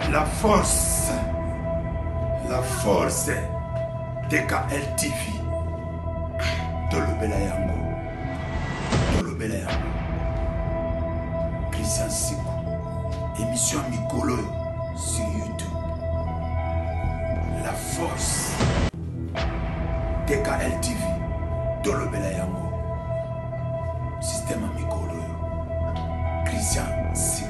La force TKL TV. Tolobela yango. Christian Siku. Émission Mikolo sur YouTube. La force TKL TV. Tolobela yango. Système Mikolo. Christian Siku.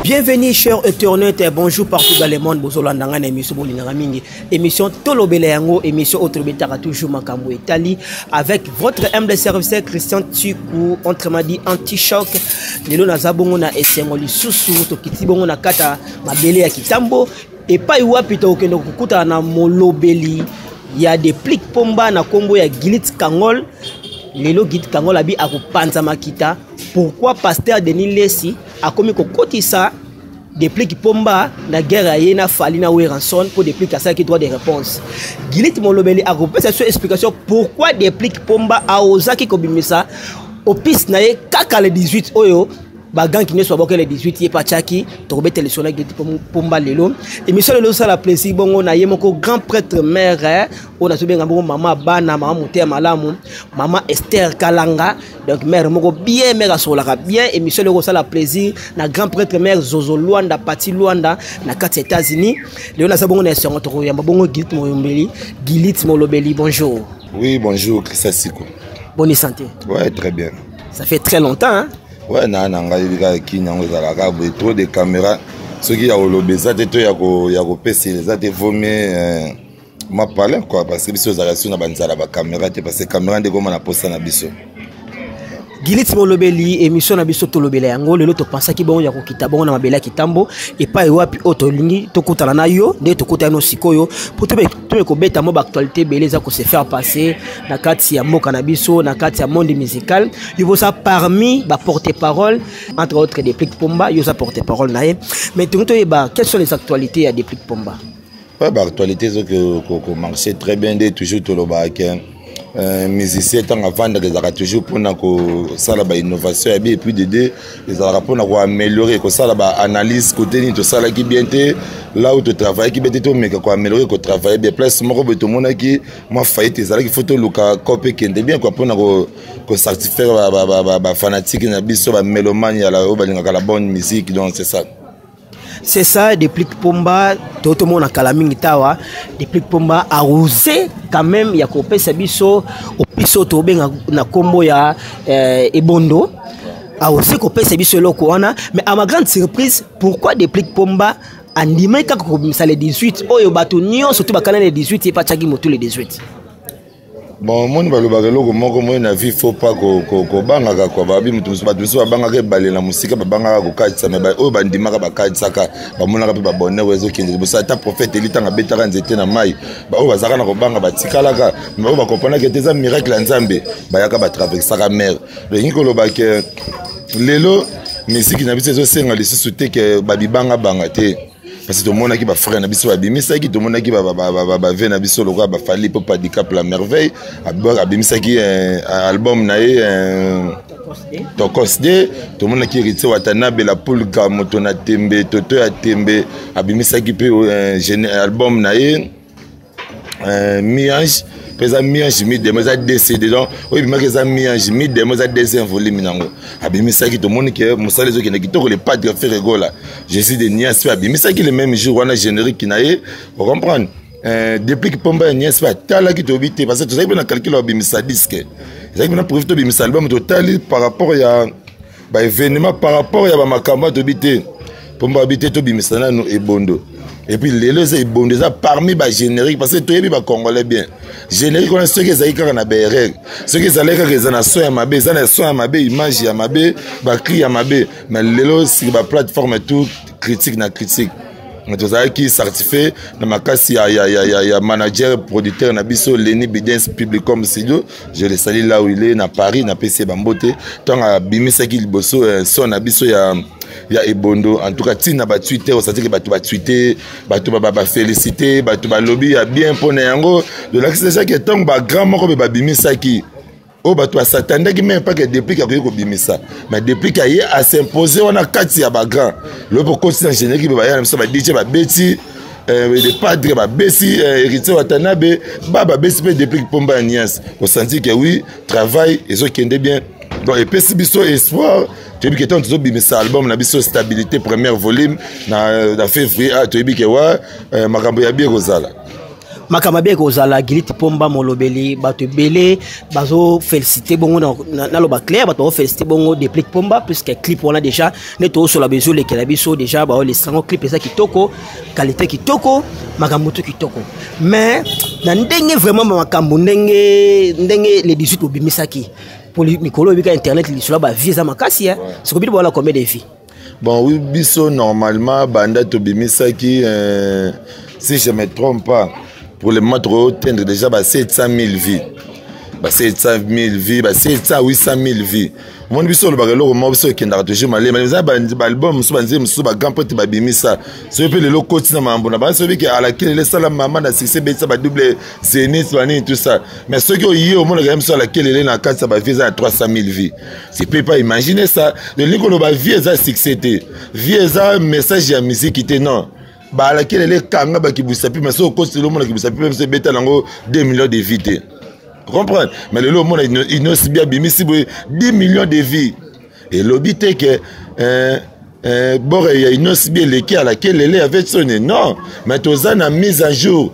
Bienvenue chers internautes et bonjour partout dans le monde. Bozolandanga na émission bolinga mingi. Émission Tolobela yango, émission autobetaka toujours makambo Italie avec votre humble serviteur Christian Tiku, autrement dit anti-choc. Lelo nazabongo na esengo lisusu to kitibongo na kata mabele ya kitambo et pas wapi to okendo kukuta na molobeli ya des plics pomba na kombo ya Gilit Kangol. Lelo Gilit Kangol abi akupanza makita. Pourquoi pasteur Denis Lesi a commis kokotisa depuis qu'il pomba na guerre ayena fali na Weranson pour depuis à ça qui doit des réponses. Gilit Molobeli a repris cette explication pourquoi depuis qu'il pomba a osaki kobimisa au piste na kaka le 18 oyo bagang qui ne soit pas le 18 yé pachaki to be télévisionner Gilit pomba lelo émission lelo ça la plaisir bongo na yemoko grand prêtre mère on a sobenga bongo maman bana maman muté malamu maman Esther Kalanga donc mère moko bien mère solaka bien émission lelo ça la plaisir na grand prêtre mère Zozo Luanda Pati Luanda na kati États-Unis lelo na sabongo na songo to yamba bongo Gilit Molobeli bonjour. Oui bonjour Christian Siku. Bonne santé. Ouais très bien. Ça fait très longtemps hein. Ouais nanga ki nyango zalaka trop de caméras ce qui a olobeza te yako pesi les a te vomé ma parler quoi parce que biso zalation na banzala ba caméra te parce que caméra ndeko na posta na biso. Gilit Molobeli émission na biso Tolobela yango lelo to pensa ki bongo ya ko kitabo na mabela kitambo et pas wapi otolingi to kutana na yo nde to kutana no sikoyo pour to ko beta mo ba actualité beleza ko se faire passer na kati ya mboka na biso na kati ya monde musical yo ça parmi ba porte-parole entre autres des Plic Pomba yo ça porte-parole na mais to ba quelles sont les actualités ya des Plic Pomba. Ouais ba actualité que marché très bien dès toujours Toloba que musiciens tant à vendre les arts toujours pour ça la innovation et puis d'aider les arts pour améliorer que ça la analyse côté ni tout ça là qui bien là où tu travailles qui bien tout mais quoi améliorer que travailler bien place moi que tout le monde qui moi faillite ça là qu'il faut tout le cas copier qui est bien quoi pour que certifier ba fanatique na biso ba mélomane ya la la bonne musique donc c'est ça. C'est ça, des Plic Pomba, tout le monde a Kalamingi Tawa, des Plic Pomba a osé quand même, il y a coupé sa biso, au piso tobe na combo ya Ebondo, a osé couper sa biso lokoana, mais à ma grande surprise, pourquoi des Plic Pomba a nimé quand ça les 18, oh yo bato nyon, surtout bakana les 18, et pas tchagi moto les 18. Bon, mon balobagelo ko mo na vie faut pas ko banga quoi ba bi mutu ba banga ke balé la musique ba banga ko katsa mais ba o bandima ka ba katsa ka ba mona ka ba bonne wezo kindi bo sa ta prophète elitanga betaka nzete na mai ba o bazaka na ko banga ba tikala ka mais o ba comprendre que des miracles nzambe ba yaka ba traverser ka mer le ngiko lo ba ke lelo musique na biso zo senga lisusu te ke ba bibanga banga te. Parce que tout le monde qui va frère na biso abimisa qui tout le monde qui va ve na biso lokwa ba fali pour pas handicap la merveille abimisa qui album na Tokosde tout le monde qui hérité Watanabe la poule moto na tembe toto ya tembe abimisa qui peut album na Miange pesa Miange mi de moza décédé donc oui mais que ça Miange mi de moza deuxième volume nango abimisa qui tout le monde qui musala zo qui na kitoko le padre fait rigola je suis de Nias abimisa qui le même jour on a générique qui na vous comprendre depuis que Pomba Nias pas tala qui tobité parce que tu sais bien calcul abimisa disque c'est bien profiter abimisa album total par rapport à ba événement par rapport à ba makamba tobité Pomba habité tobimisa na no Ebondo. Et puis les deux bon déjà parmi les génériques parce que tout les congolais bien générique on a ceux qui zaïka na BR ceux qui zaleka que na so ya mabe za na so ya mabe image ya mabe ba cri ya mabe mais lelo sur la plateforme tout critique na critique tozalaki certifié na makasi ya manager producteur na biso Lenny Bidens Publicom Studio. Je le salue là où il est na Paris na PC Bambote tant abimisaki liboso son na biso ya Ebondo. En tout cas tina ba Twitter on sait que ba tweeter ba féliciter ba lobby ya bien pona yango de l'accès que tant ba grand moko ba bimisaki. Oh bah toi s'attendait même pas que depuis qu'il y a bimisa mais depuis qu'il y a s'imposer on a quatre ya bagan le pour continuer enchaîner qui va y avoir ça va DJ va Betty les padres va Bessi héritier Watanabe baba Bessi depuis que Pomba Nias on sentit que oui travail et ça qui est bien donc et puis biso espoir tu dis que tant tout bimisa album na biso stabilité premier volume na février tu dis que ouais makambo ya bien rozala Makamabe kozala Giliti Pomba molobeli bato belé bazo féliciter bongo na loba clair bato féliciter bongo depuis Pomba puisque clip on a déjà neto sur la besoin les kelabiso déjà ba les sango clip ça kitoko qualité kitoko makambo kitoko mais na ndenge vraiment makambo ndenge les 18 obimisaki pour Nicolo bika internet li sur ba visa makasi hein c'est combien voilà combien de vies bon oui biso normalement banda to bimisaki si je me trompe pas pour le mois trop tendre déjà 700 000 vies. 700 000 vies, 700 800 000 vies. Mon biso le bagalo mo biso kenda toujours malé mais ça album so banze musu ba grand pote ba bimisa. So pe le loko tina mambo na ba so bi que à laquelle les sala maman na succès be ça ba double zénith bani tout ça. Mais ceux qui ont au monde quand même sur laquelle elle est na 400 ba visa 300 000 vies. Tu peux pas imaginer ça. Le lingo ba vie ça succès vie ça message ya musique était non. Bah laquelle elle est kanga ba kibusapi mais so coste le monde kibusapi même c'est beta nango 2 millions de vies. Comprendre mais le monde il ne si bien bimisi 10 millions de vies et l'obité que bon il y a une aussi bien l'équipe à laquelle elle est avec son non mais tozana a mise à jour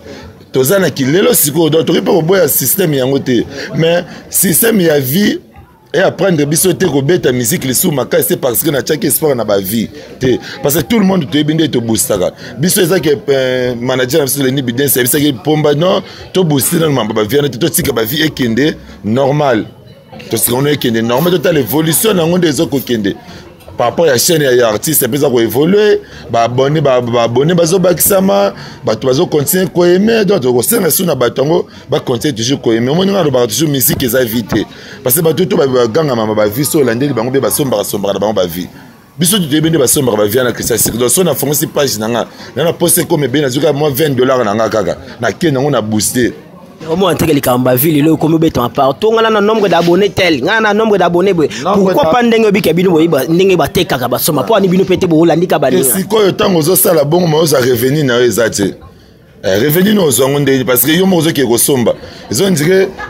tozana qui lelo siko donc tu peux boire système yangote mais système ya vie et apprendre bisoter ko beta musique les sous maka c'est parce que na chaque espoir na ba vie parce que tout le monde te binde te boostaka biso ça que manager sur Lenny Bidens c'est ça que Pomba non to booster dans ba vie na to tika ba vie ekende normal to ce qu'on est ekende normal total évolution na ngonde ezoko kende par rapport à la chaîne et à l'artiste, c'est plus à évoluer, abonner, bazo bakisama, bazo continuer à aimer, donc on sait que si on a batango, continuer toujours à aimer. On a toujours musique qui est évité, parce que tout le gang a ma vie sur l'année, ils ont sombre ba vie. Biso tu débende ba sombre ba vie na Christian Cirque. Donc on a foncé page nanga, na posté comme bien azuka moi $20 nanga kaka. Na ken on a boosté. Au moins que les Kambaville le comme béton part tout ngana nombre d'abonnés tel ngana nombre d'abonnés pourquoi pas ndenge bi kabino boyiba ndenge ba tekaka ba soma po ani bino pete bo landika ba ndinga siko yo tango zo sala bongo mo za revenir na ezate revenir no zongo ndeli parce que yo mo zo ke ko somba ils ont dit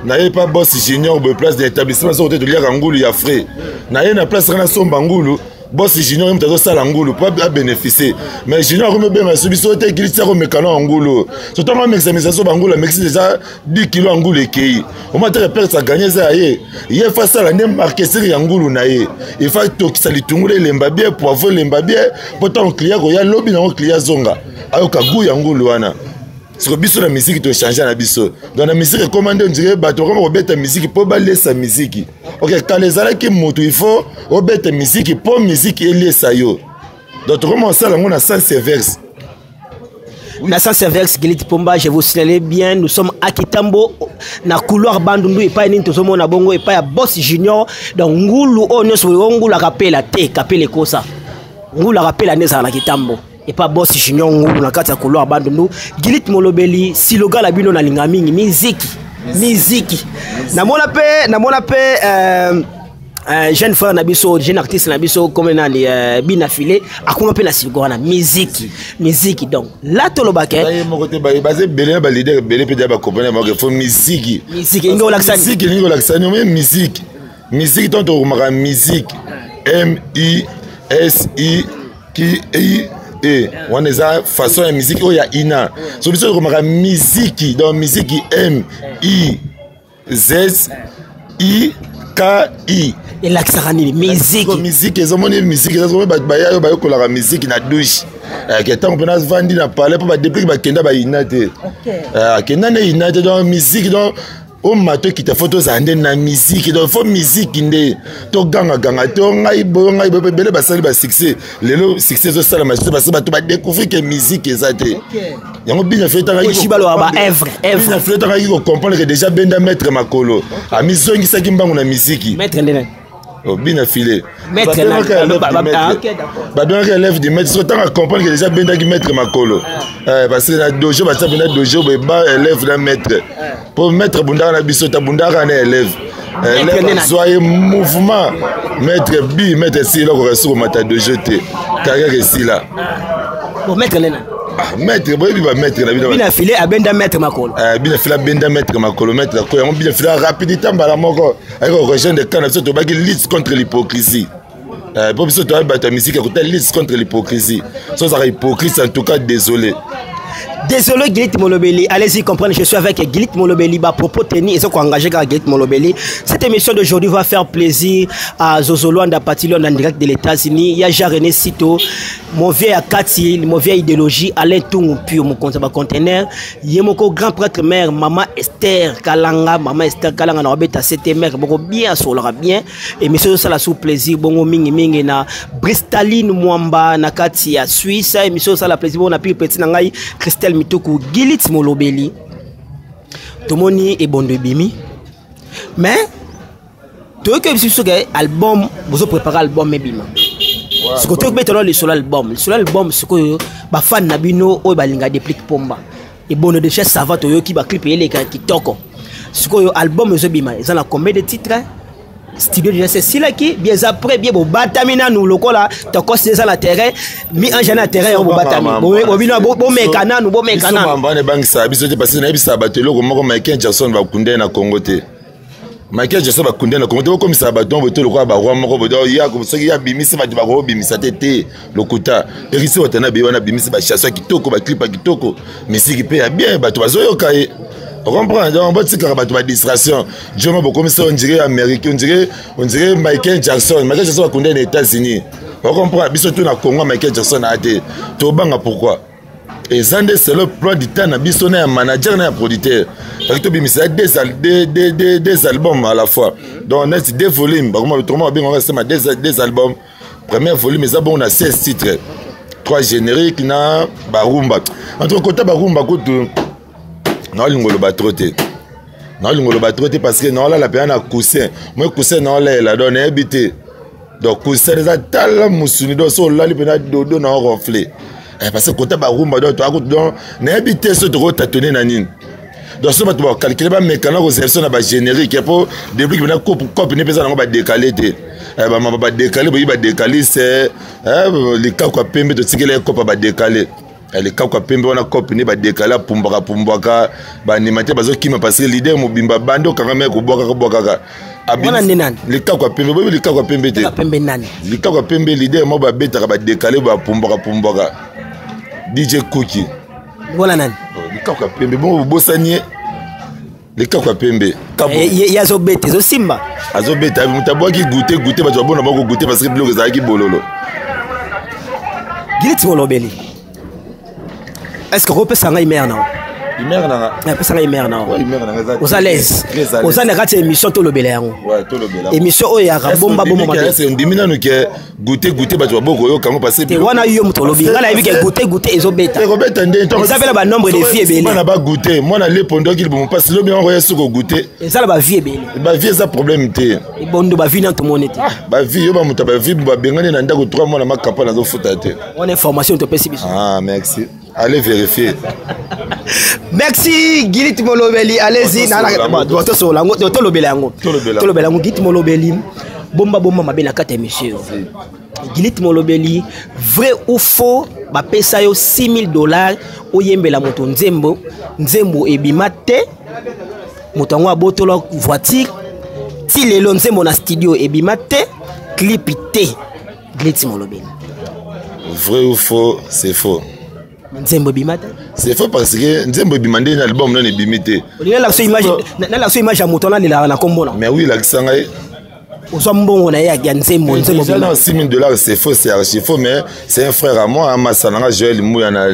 na ye pas boss junior be place d'établissement so te liaka ngulu ya frais na ye na place kana somba ngulu boss junior il m'a sala ngulu pas à bénéficier mais junior me bien subi sauter qu'il tire au mécano ngulu surtout moi maximalisation ngulu mais c'est déjà 10 kg ngulu ekei au moins tu perd ça gagner ça yé il face à la nem marquer ya ngulu na yé il faut que ça litungule lemba bien poivre lemba bien pourtant client ko ya lobby na client zonga ayo kagu ya ngulu wana c'est que biso la musique to changer na biso dans la musique commandé on dirait bato comme obeta musique pour baler sa musique OK quand les ala qui moto il faut obeta musique pour musique et ça yo donc comment ça là on a sens verse na sens verse Giliti Pomba je vous signale bien nous sommes à Kitambo na couloir bandundu et pas ni tozomo na bongo et pas ya boss junior donc ngulu onyo so ngulu akapela te kapele kosa ngulu akapela neza na Kitambo et pas boss junior ngulu na kati ya couloir bandundu Giliti molobeli si loga la bino na linga mingi musique na mona pe jeune frère nabiso jeune artiste nabiso comme nani bina filé akuma pe na sigona musique donc là to lobake mo côté basé belé ba leader belé pe ba comprendre mo que faut musique ingo laksani mais musique tant to mara musique MISI qui et on est à façon de musique où il y a ina so biso ko mara musique donc musique MIZI KI et l'accent musique ils ont monné musique ils ont baya ba ko la musique na douche que tant on a vendu na parler pour depuis ba kenda ba inate kenda na inate donc musique donc o mato qui ta photo zande na musique donc faut musique ndé to ganga to ngai bele basali ba succès lelo succès zo sala ma parce que ba découvrir que musique ezate yango bien fait tanga qui ba œuvre bien fait tanga qui comprendre que déjà benda mettre makolo a misongi saki mbangu na musique mettre ndene oh bien filé mettre ba donc élève de mettre autant à comprendre que déjà benda qui mettre makolo parce que na dojo ba ça benda dojo ba élève na mettre pour mettre bundara na biso ta bundara na élève soyez mouvement mettre bi mettre si là ko sur mata dojo te carrière ici là pour mettre ndene maître boy bi ba mettre na bino bina filé a benda mettre makolo bina filé benda mettre makolo mettre ko yango bina filé rapidité mbala moko avec rejoindre de kana to ba ki lutte contre l'hypocrisie pour biso to ba ta musique ko ta lutte contre l'hypocrisie sans ça hypocrite en tout cas désolé. Désolé Gilit Molobeli, allez-y comprendre, je suis avec Gilit Molobeli, bah propos tenus et ce qu'on engagé avec Gilit Molobeli. Cette émission d'aujourd'hui va faire plaisir à Zozoloanda Patilon en direct de l'États-Unis. Il y a Jean-René Sito, mon vieux Akati, mon vieille idéologie, Alain Toung pur mon conteneur. Il y a mon grand prêtre mère, Maman Esther Kalanga, na obeta c'était mère, beaucoup bien solera bien. Et monsieur ça la sous plaisir, bon mingi na Bristaline Mwamba na Kati à Suisse, et monsieur ça la plaisir, bon on a pu petit nangai Christelle Mitoku Gilit Molobeli Tomoni et bon de bimi mais toi que je suis album vous préparez album et bima ce que tu veux le solo album ce que ba fan nabino o balinga déplique pomba et bon de chez ça va to qui ba clip ele qui toko ce que album zo bima ils ont combien de titres studio déjà c'est si là qui bien après bien bon batamina nous lokola to cause ça la terrain mi en na terrain au batami bon bino bon mekana nous bon mekana on ne banque ça biso te passer na bisa batelo ko Michael Jackson va kundé na Congo te Michael Jackson va kundé na Congo te comme ça baton botelo ko ba roi moko bodo ya ko so ya bimisi ba ko bimisa te lokuta erisi watana be wana bimisi ba chasse kitoko ba clip kitoko musique pe ya bien bato bazoyo kai. On comprend, donc on va dire qu'il y a des distractions. Je me beaucoup on dirait américain, on dirait Michael Jackson. Michael Jackson va connaître les États-Unis. On comprend, bien surtout dans Congo, Michael Jackson a été. Tobanga pourquoi? Et Zande c'est le plan du temps, biso na manager na producteur. Parce que tu as des albums à la fois. Donc on a des volumes. Par contre, autrement bien on reste des albums. Premier volume, mais on a 16 titres. 3 génériques na Barumba. Entre côté Barumba côté non lingolo batroté parce que non là la peine à coussin moi coussin non là la donne habité donc coussin ça tal musuni do so là li pena dodo na ronfler parce que côté barumba do to donc na habité ce trop tâtonner na nini donc ça va to calculer ba mécanique réception na ba générique pour depuis que na coupe ne pesa na ba décaler te ba décaler ba décaler c'est les cas quoi pembe to tikele coupe ba décaler les cas quoi pembe on a copine ba décaler pumbaka ba animateur bazo kima parce que l'idée mobimba bando quand même ko boka les cas quoi pembe les cas quoi pembe te pembe nani les cas quoi pembe l'idée mo ba beta ba décaler ba pumbaka DJ Cookie voilà nani les cas quoi pembe bon bosanie les cas quoi pembe ya zo bete zo simba azo beta mutabwa ki goûter ba zo bona ba ko goûter parce que bloc za ki bololo Gilit Molobeli. Est-ce que vous pouvez s'en aller maintenant? Il meurt là. Il peut s'en aller maintenant. Oui, il meurt là. Aux à l'aise. Aux à l'aise, émission tout le béléan. Ouais, tout le béléan. Émission où il y a bomba bomba. C'est un diminant qui goûter bah tu vas beaucoup quand on passe. Tu vois na yo mutolo bi. Là il veut goûter et obeta. Et Robert Tandé. Ça fait le nombre de filles belé. Moi n'a pas goûté. Moi n'a les pendant qu'il bon passe le bien envoyer sur goûter. Et ça la vie belé. Ba vie ça problème té. Et bon de ba vie dans tout monde té. Ba vie yo ba muta ba vie ba bengane na ndako 3 mois na makapa na zo futa té. On information to pesi biso. Ah merci. Allez vérifier. Merci Gilit Molobeli. Allez-y. Tolobeli Gilit Molobeli. Bomba mabena kata monsieur. Gilit Molobeli. Vrai ou faux? Ba pesa yo $6,000 oyembela moto nzembo ebimate. Moto ngo abotolo voiture. Ti lelo nzembo na studio ebimate. Clip té. Gilit Molobeli. Vrai ou faux? C'est faux. Nzembo bimata c'est faux parce que Nzembo bimandé na album non bimité la image na la image ya moto na lila na kombo na mais oui la kisanga Ozo mbongo na ya nzembo nzembo. Déjà dans 6 000 $, c'est faux, c'est archi faux, mais c'est un frère à moi, Massananga Joël Mouya na.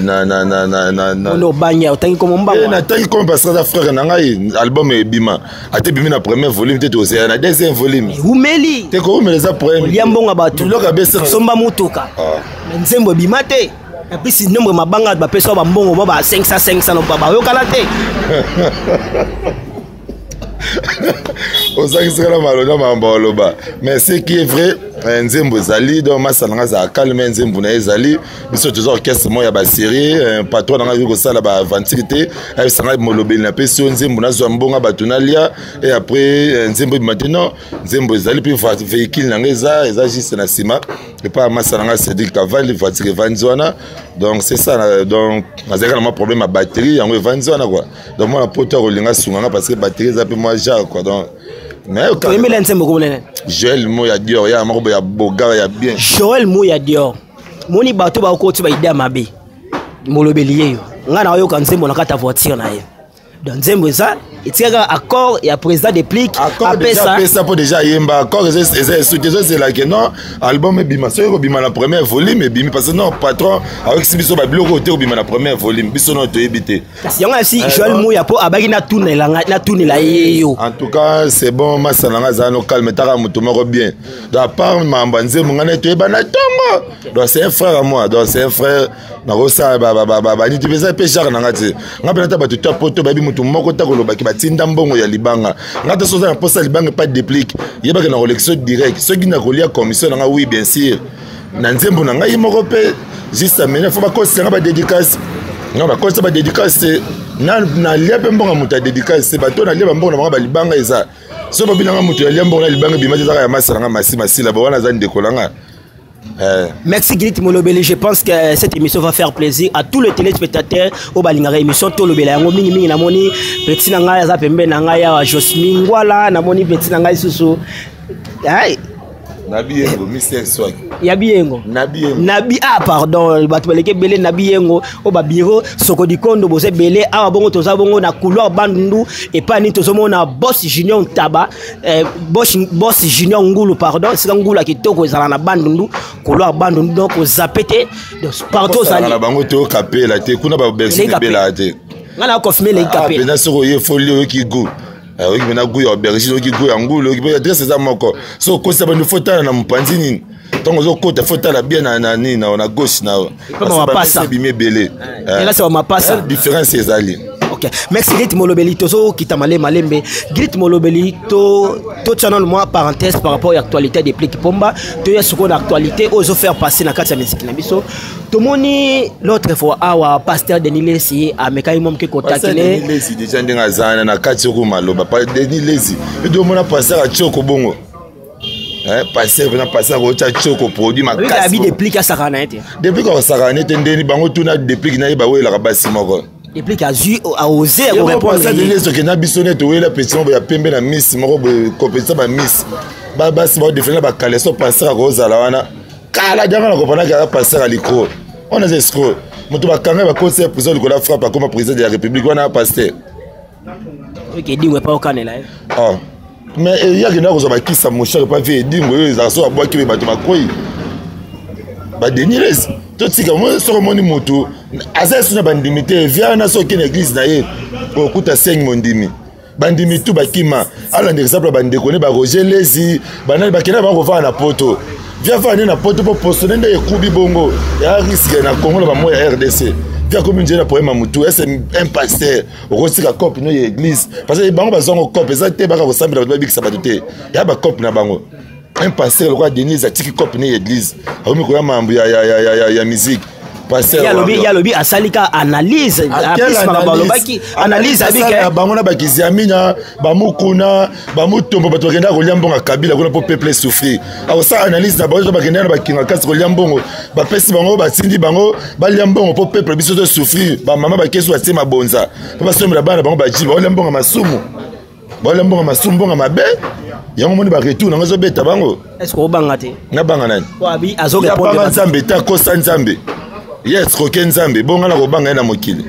No banya otangi comme mbanga. Na tangi comme parce que frère nanga album e bima. Ate bimi na premier volume te to c'est na deuxième volume. Umeli. Te ko umeli za problème. Liambonga batu. Loka besa. Somba mutuka. Nzembo bima te. Et puis si nombre mabanga ba peso ba mbongo ba 500 no ba yo kala te. Mais ce qui est vrai, Nzembo Zali, donc Massananga za calme Nzembo na Zali, biso toujours orchestre mo ya ba série, patron na ko sala ba ventilité, et sanga molobeli na peso Nzembo na zo mbonga batunalia et après Nzembo maintenant Nzembo Zali puis véhicule na ngeza juste na sima et pas Massananga Cédric Caval voiture vanzona. Donc c'est ça, donc mazaka na problème à batterie yango vanzona quoi. Donc moi la poteur olinga sunganga parce que batterie ça peut moi ja quoi. Donc mais Joël Moya Dior, il y a un boga, il y a bien. Joël Moya Dior. Moni bato ba ko tu ba idea mabe. Molobelier yo. Nga na yo kanzembo na kata voiture na ye. Donc Nzembo ça, il tient accord et à président des pliques à ça pour déjà yemba accord c'est là que non album et bima c'est bima la première volume et bima parce que non patron avec si biso ba bloqué côté bima la première volume biso non to éviter. Si on a si Joël Mouya po abaki na tourner la yo. En tout cas c'est bon Massananga za no calme tara muto moko bien. Donc à part mamba Nzembo ngana to eba na tongo. Donc c'est un frère à moi, donc c'est un frère na rosa ba ni tu pesa pêcheur na ngati. Ngapela ta ba to poto ba mutu moko ta kolobaki batinda mbongo ya libanga ngata soza na posa libanga pas de déplique yebaka na collection direct ceux qui na kolia commission nga oui bien sûr na Nzembo na ngai moko pe juste amena faut ba kosa nga ba dédicace non ba kosa ba dédicace na lia pe mbongo muta dédicace bato na lia mbongo na ba libanga eza so ba bilanga mutu ya lia mbongo na libanga bima za ya masala nga masila ba wana za ndekolanga. Merci Grit Molobeli, je pense que cette émission va faire plaisir à tous les téléspectateurs au balingara émission Tolobela yango mingi mingi namoni petit na ngai za pembe na ngai ya Josmine Ngwala namoni petit na ngai susu ai Nabiyengo Mr Swag Yabiyengo Nabi pardon bato baleke belé Nabiyengo au ba bureau Sokodikondo bose belé awa bongo toza bongo na couloir bandundu et pas ni tozo na boss junior taba boss junior ngulu pardon c'est ngulu kitoko ezala na bandundu couloir bandundu donc zapete donc partout ça na bango to kapela te kuna ba bersi bela te ngana confirmer les kapela pena soko ye folio ki go oui mais na go ya bersi ki go ya ngulu ki ba dresse za moko so ko sa bandu fotana na mpanzi nini donc zo kota fotala bien na nini na gauche na on va pas ça bimé belé et là ça va pas ça différence ezali. Ok, merci Grit Molobeli, tozo kitamale malembe. Grit Molobeli, to channel moi parenthèse par rapport à l'actualité des pliques pomba, to ya soko d'actualité ozo faire passer na kati ya musique na biso. To moni l'autre fois awa pasteur Denis Lesi a mekai mom ke contacter. Denis Lesi déjà ndenga zana na kati ko maloba pa Denis Lesi. Et do mona pasteur a choko bongo. Pasteur venant passer ko cha choko produit ma casse. Oui, des pliques à Saranete. Depuis ko Saranete ndeni bango tuna des pliques na ba we la basi moko. Et puis a osé répondre ça de ce que na bisonné to la pétition ya pembe na miss moko compétition ba miss ba basi ba défendre ba kaleso passer à rosa la wana kala janga na kopana ka passer à l'icro on a des escrocs moto ba kanga ba conseil prison de la frappe comme président de la République wana pasteur OK dit pas au canela ah mais il y a que na ko ba kisa mon cher pas vie dingo yo za so aboki ba to ba koi ba Denis tout ce que moi sur mon moto asa suna bandimité via na so kin église na ye okuta 5 mondimi bandimi tout bakima ala exemple bandekone ba Roger Lesi banali bakena ba ko va na poto via va na poto pour poster nde ekubi bongo ya risque na Congo ba moya RDC via comme une poème mutu est un pasteur okosika cop no église parce que bango bazongo cop ezate baka ko sambela ba bikisa baté ya ba cop na bango un pasteur le roi Denis a tiki cop na église akomi ko ya mambu ya musique pasteur ya lobi asalika analyse analyse avec bango na bakizamina bamukuna bamutombo bato bakenda ko liambonga kabila kuna po peuple souffrir alors ça analyse na bango bakenda na bakinga kasi ko liambongo bapesi bango batindi bango baliambongo po peuple biso to souffrir ba mama bakesu atima bonza ba somela bana bango baji ba liambonga masumu ba liambonga masumu bonga mabe yango moni ba retour na zo beta bango est-ce ko banga te na banga nani wabi azo répondre ba nzambe ta ko nzambe yes koke nzambe bonga na kobanga na mokili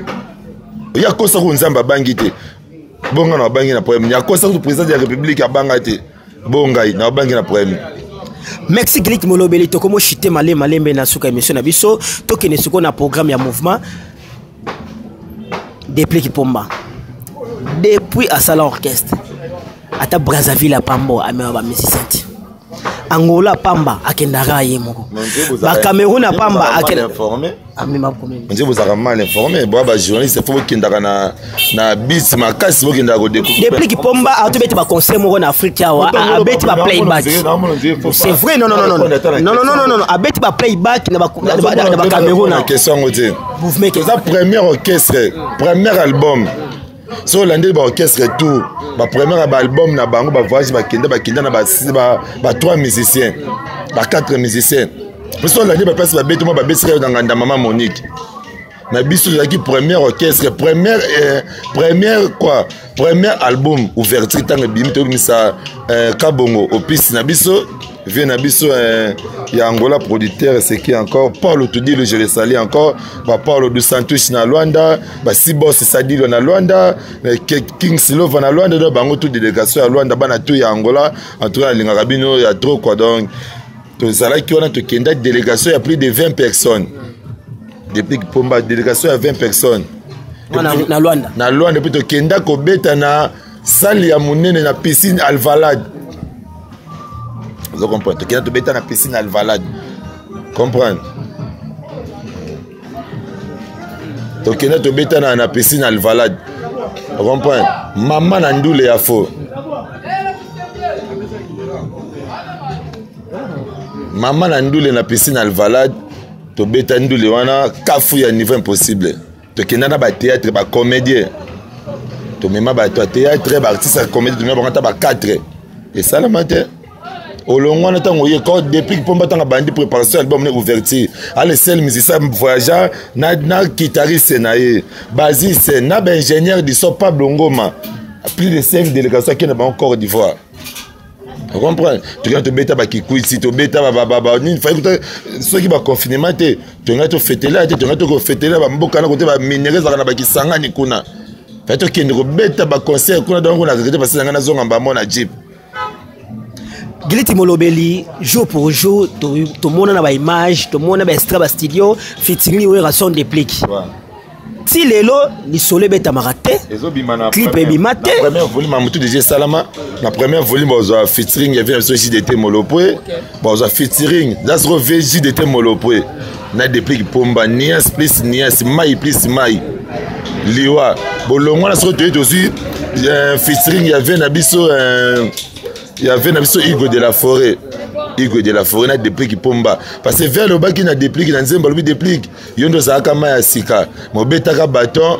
ya kosa ko nzamba bangi te bonga na bangi na problème ya kosa ko président de la République abanga te bongai na bangi na premier. Merci Gilit Molobeli to komo chité malembe na suka émission na biso to kene suko na programme ya mouvement depuis Kipomba. Depuis à Sala Orchestre. Ata Brazzaville à Pambo a ba Mississippi. Angola Pamba akendara yemoko. Ba Cameroun à Pamba akendara informé. Amima commune. On dit vous avez mal informé. Ba journaliste faut kindaka na bis makasi faut kindaka découvrir. Depuis Kipomba a to beti ba concert mo na Afrique a beti ba playback. C'est vrai non. A beti ba playback na ba Cameroun. Question ngote. Mouvement que ça premier orchestre, premier album. So l'année ba orchestre tout, ba premier album na bango ba voyage ba kenda na ba 3 musiciens, ba 4 musiciens. So l'année ba place ba beto mo ba besika dans nganda maman Monique. Na biso qui premier orchestre, premier album ouverture tant bimi to misa Kabongo au piste na biso. Vient na biso ya Angola producteur c'est qui encore Paulo Tudilo je le salue encore ba Paulo dos Santos na Luanda ba Sibos Sadilo na Luanda King Silova na Luanda do bango toute délégation à Luanda bana tout ya Angola en tout cas linga bino ya trop quoi donc to sala qui on a to kenda délégation il y a plus de 20 personnes depuis que Pomba délégation à 20 personnes na Luanda depuis to kenda ko beta na salle ya munene na piscine Alvalade. Vous comprenez? Tu as tout dans la piscine Alvalade. Comprendre? Tu as tout dans la piscine Alvalade. Vous comprenez? Maman n'a ndoule ya faux. Maman n'a ndoule dans la piscine Alvalade. Tu as ndoule wana kafu ya niveau impossible. Tu as dans le théâtre, ba comédien. Tu as ba théâtre, ba artiste comédie, tu as ba 4. Et ça la matin. Au long on attend depuis que Pomba tanga bandi préparation album ouverture allez seul musicien voyageur na guitariste naé basiste na ingénieur du son Pablo Ngoma plus de 5 délégations qui n'ont encore d'Ivoire. Vous comprenez? Tu as te bêta ba kikuyi si to bêta ba ni fa écouter ceux qui ba confinement tu as te fêter là tu as te fêter là ba mboka na côté ba minéraux za na ba kisanga ni kuna fa to kende ko bêta ba concert kuna donc on a regretté parce que na zonga ba mona jeep. Gilit Molobeli, jour pour jour, tout le monde a une image, tout le monde a un extra studio, featuring une relation de plique. Si les lots, les soleils bêta maraté, clip et bimate. La première volume, Mamoutou DJ Salama, la première volume, on a featuring, il y avait un JDT Molopoué, on a featuring, that's what JDT Molopoué. Na des pliques Pomba, Nias plus Nias, Maï plus Maï. Liwa, bon, le mois, on a sorti aussi, featuring, il y avait un abisso. Il y avait Hugo de la Forêt. Hugo de la Forêt n'a dépliqué Pomba. Parce que vers le bas qui n'a dépliqué, dans un balbi déplique. Yondo Sakama ya Sika. Mon betaka bâton,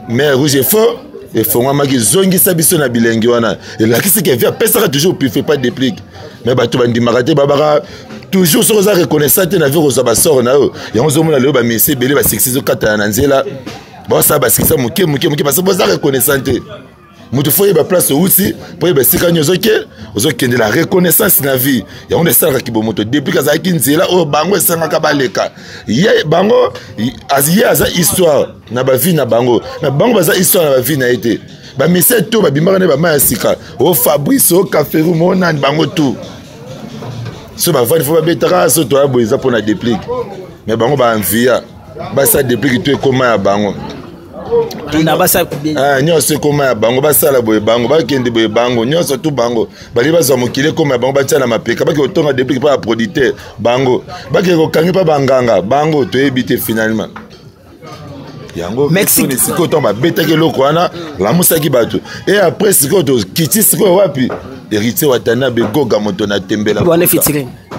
mais rouge et faux. Et faut moi qui zongi sabiso na bilengi wana. Et là qui c'est qui vient personne toujours puis fait pas déplique. Mais bato bandi marate babara toujours sur ça reconnaissant na vie rosa ba sort na yo. Ya on zomona le ba mesi belé ba sexy zo kata na nzela. Bon ça parce que ça muke parce que ça reconnaissant. Mutu foye ba place aussi pour ba sika nyozoke ozokende la reconnaissance na vie ya on esala ki bomoto depuis kaza ki nzela o bango esanga ka baleka ye bango aza histoire na ba vie na bango na bango baza histoire na ba vie na été ba mise to ba bimaka na ba ma sika o Fabrice o Kaferu mona bango tout so ba vani fo ba betara so to aboiza pour na déplique mais bango ba envia ba ça déplique to ekoma ya bango nyonso koma ya bango basala boye bango bakende boye bango nyonso tu bango bali bazwa mokili koma ya bango batia na mapeka baki otonga depuis pa producteur bango baki kokangi pa banganga bango toyebi te finalement yango Mexique siko to ba betaki loko wana lamusaki bato et après siko to kiti siko wapi héritier Watanabe Goga moto na tembela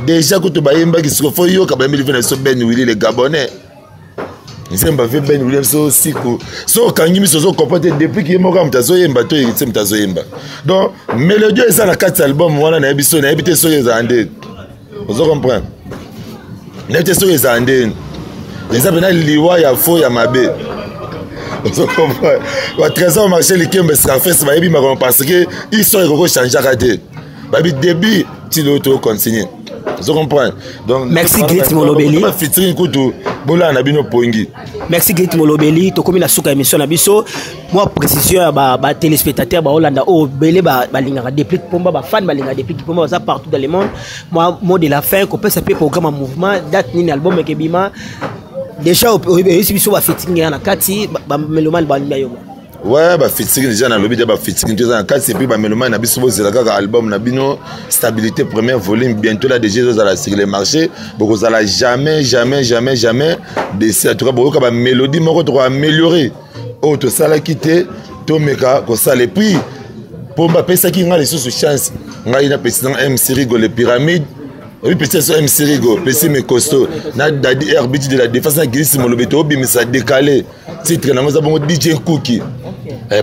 déjà ko to bayemba ki siko fo yo ka ba mili vena so Ben Willy le Gabonais. Nzemba ve Ben William so siku so kangi miso so comporter depuis que mo kam tazo yemba to yitse mtazo yemba donc mélodie eza na 4 album wana na ebiso na ebité so yeza ande vous comprenez na ebité so yeza ande les abena liwa ya fo ya mabe vous comprenez wa trésor marché likembe Scarface ba yebi ma parce que histoire ko changer raté ba bi début ti l'auto continuer Vous comprenez? Donc merci Grit Molobeli. Featuring kutu bola na bino pongi. Merci Grit Molobeli to komi na suka émission na biso. Moi précision ba téléspectateurs ba Hollanda o belé ba lingaka déplique pomba ba fan ba lingaka déplique pomba ça partout dans le monde. Moi mot de la fin qu'on peut s'appeler programme en mouvement date ni album et bima déjà au biso ba featuring na kati ba meloman ba yo. Ouais, bah featuring déjà dans le lobby de featuring tout ça. Quand c'est puis bah meloman na biso bozela kaka album na bino stabilité premier volume bientôt là déjà vous allez sur les marchés beaucoup ça la jamais baisser en tout cas beaucoup bah mélodie moko to améliorer oh to ça la quitter to meka ko ça les prix pour mba pesa ki nga les sous chance nga ina pesa MC Rigo les pyramides. Oui, petit sur MC Rigo, petit mais costaud. Na dadi RBT de la défense na Grit Molobeli to bi mais ça décalé. Titre na moza bongo DJ Cookie.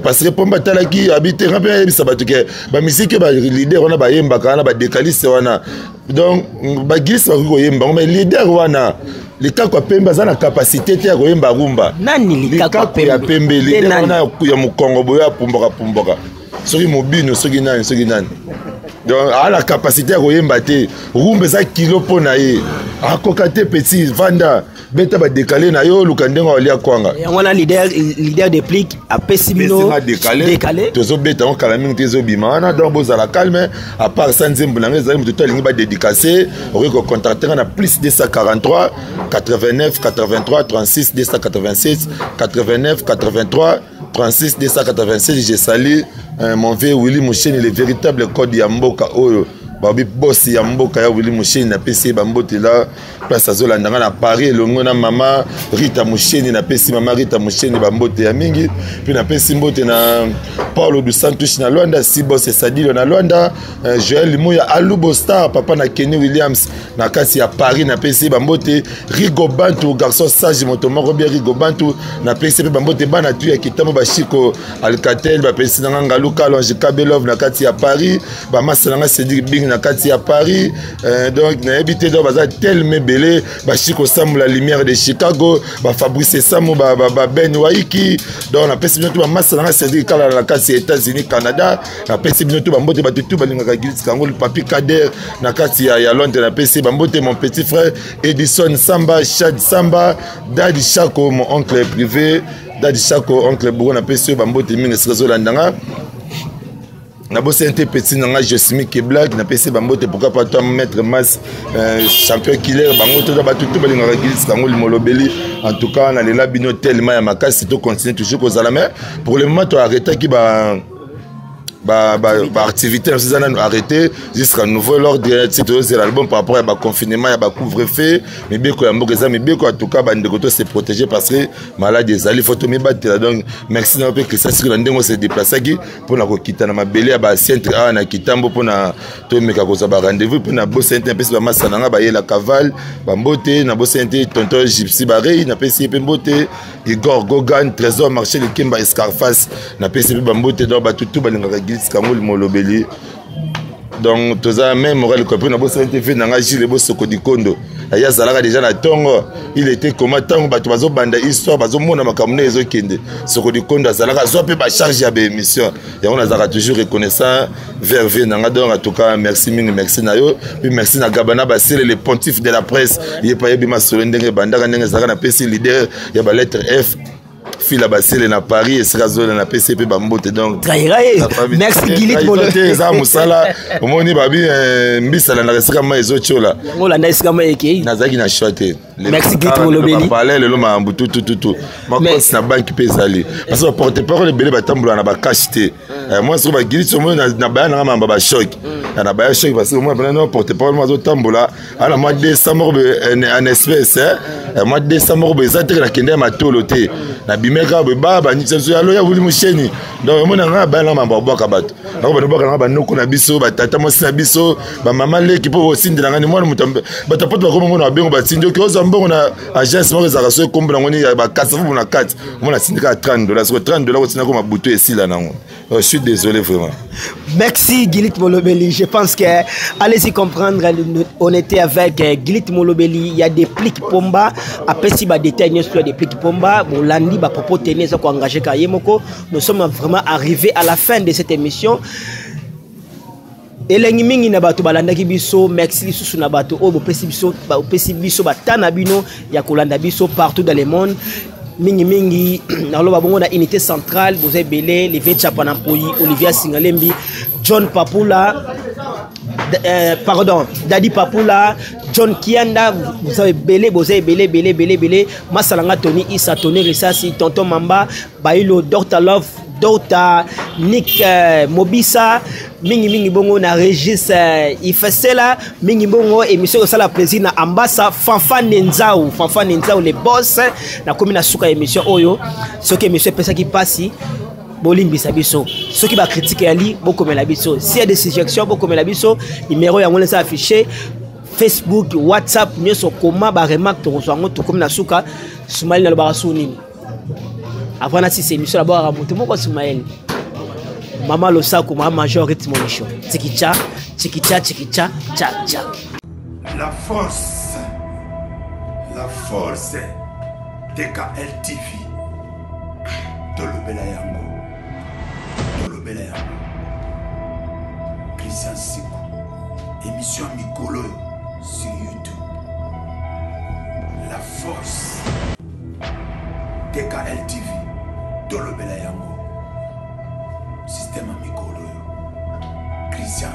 Parce que pomba talaki habiter rappel ça ba to ke ba musique ba leader on a ba yemba kana ba décaliste wana. Donc ba Grit ba ko yemba mais leader wana les cas quoi pemba za na capacité te ko yemba rumba. Nani les cas quoi pemba leader wana ya mu Congo boya pumboka. Soki mobino soki nani. Donc à la capacité à koyemba te rumba za kilo pona ye akokate petit vanda beta ba décaler na yo lukandenga walia kwanga on a leader déplique a pessimino décalé tozo beta on kalamingi tezo bimana donc bozala calme à part ça nzembo na ngeza mutu lingi ba dédicacer ori ko contacter na plus 243 89 83 36 287 89 83 36 287 j'ai salué mon vieux Willy Moucheni le véritable code ya mboka oyo babi boss ya mboka ya Willy Moucheni na PC bambote la place azolanda na Paris longo na mama Rita Moucheni na PC mama Rita Moucheni bambote ya mingi puis na PC mbote na Paulo dos Santos na Luanda Sibos Sadilo na Luanda Joël Moya Alubo Star papa na Kenny Williams na kasi ya Paris na PC bambote Rigo Bantu garçon sage motomoko bien Rigo Bantu na PC bambote bana tu ya kitamo bashiko Alcatel ba PC na Ngalu Kalonge Kabelov na kati ya Paris ba masalanga Cédric Bing na kati ya Paris donc na habité do baza tellement belé ba Chico Samu la lumière de Chicago ba Fabrice Samu ba Ben Waiki donc na pesi bientôt ba masalanga Cédric Kala la kati ya États-Unis Canada na pesi bientôt ba mbote ba tutu ba linga Grit Kangol Papi Kader na kati ya Londres na pesi ba mbote mon petit frère Edison Samba Chad Samba Daddy Chako mon oncle privé Daddy Chako oncle Bourgo na pesi ba mbote mingi sezo landanga na bosse un petit nanga Josimi Kebla na PC bambote pourquoi pas toi maître Mas champion killer bango to ba tout ba linga Grit Kangol Molobeli en tout cas na lela bino tellement ya makasi to continuer toujours ko zala mais pour le moment to arrêter ki ba activité nous avons arrêté jusqu'à nouveau l'ordre de l'album par rapport à confinement à couvre-feu mais bien quoi mais bien quoi en tout cas de côté se protéger parce que malade des alliés photo me battre donc merci d'avoir que ça sur l'endroit se déplacer qui pour la quitter na mabele à centre a na kitambo pour na to meka ko za rendez-vous pour na bosse un peu ba masananga ba la cavale ba mbote na bosse un tonton gypsy barei na pesi pe mbote Igor Gogan trésor marché le Kimba Scarface na pesi pe mbote donc ba tout ba linga Grit Kangol Molobeli donc tous ça même moral compris na bosse fait nanga Gilles bosse Kodikondo aya zalaka déjà na tongo il était comment tango bato bazo banda histoire bazo mona makamune ezo kende Kodikondo zalaka zo pe ba charge ya émission et on a zaka toujours reconnaissant vers nanga donc en tout cas merci mingi merci na yo puis merci na Gabana Basile le pontife de la presse il pas yebi ma solo ndenge bandaka ndenge zaka na PC leader ya ba lettre F fila basile na Paris et sera zone na PCP bambote donc merci Grit Molobeli za musala omoni babi mbisala na resika ma ezochola ngola na esika ma eke nazaki na choite merci Grit Molobeli parler le ma mbutu tout ma compte na banque pesali parce que porte parole belé batambola na ba cash te moi sur ba Grit somo na ba na mamba ba choc na ba choc parce que moi non porte parole moi zotambola ala mois de décembre en espèce mois de décembre za te na kende ma tolote na bimeka baba ni tsenso ya loya Willy Moucheni donc mona nga ba na mamba boka bato na ba boka na ba noko na biso ba tata mo na biso ba mama leki po osindela ngani mwana mutambe ba tapot ba komo na bengo ba tindio ki ozambo na agence mo za kaso kombo na ngoni ba kasa fu na 4 mona sindika $30 so $30 ko tina ko mabuto esila nango je suis désolé vraiment merci Grit Molobeli je pense que allez-y comprendre on était avec Grit Molobeli il y a des plics pomba après si ba détail sur des plics pomba bon landi ba propos tenir ça ko engager Kayemoko nous sommes vraiment arrivés à la fin de cette émission elengi mingi na bato balandaki biso merci lisusu na bato oyo bopesi biso batana bino ya kolanda biso partout dans le monde mingi naloba bongo na unité centrale vous avez belé les Chapa Nampoi Olivier Singalembi John Papula pardon Daddy Papula John Kianda vous avez belé Masalanga Tony Issa Tony Risasi Tonton Mamba Bailo Dr Love Dr Nick Mobisa mingi bongo na Régis Ifesela mingi bongo émission ça la plaisir na Ambassa Fanfan Nenzao les boss na komi na suka émission oyo ce que émission pesa qui passe bolimbisa biso ceux qui va critiquer ali beaucoup mais la biso s'il y a des suggestions beaucoup mais la biso numéro ya ngone ça affiché Facebook WhatsApp nyoso koma ba remarque to zongo to komi na suka Soumaël na ba suni avant na si émission là-bas à monter mon Soumaël Maman le sac ou ma major rythme show. Tchikicha, tcha tcha. La force TKL TV. Tolobela yango. Christian Sikou. Émission Mikolo sur YouTube. La force TKL TV. Tolobela yango. Système Mikolo Christian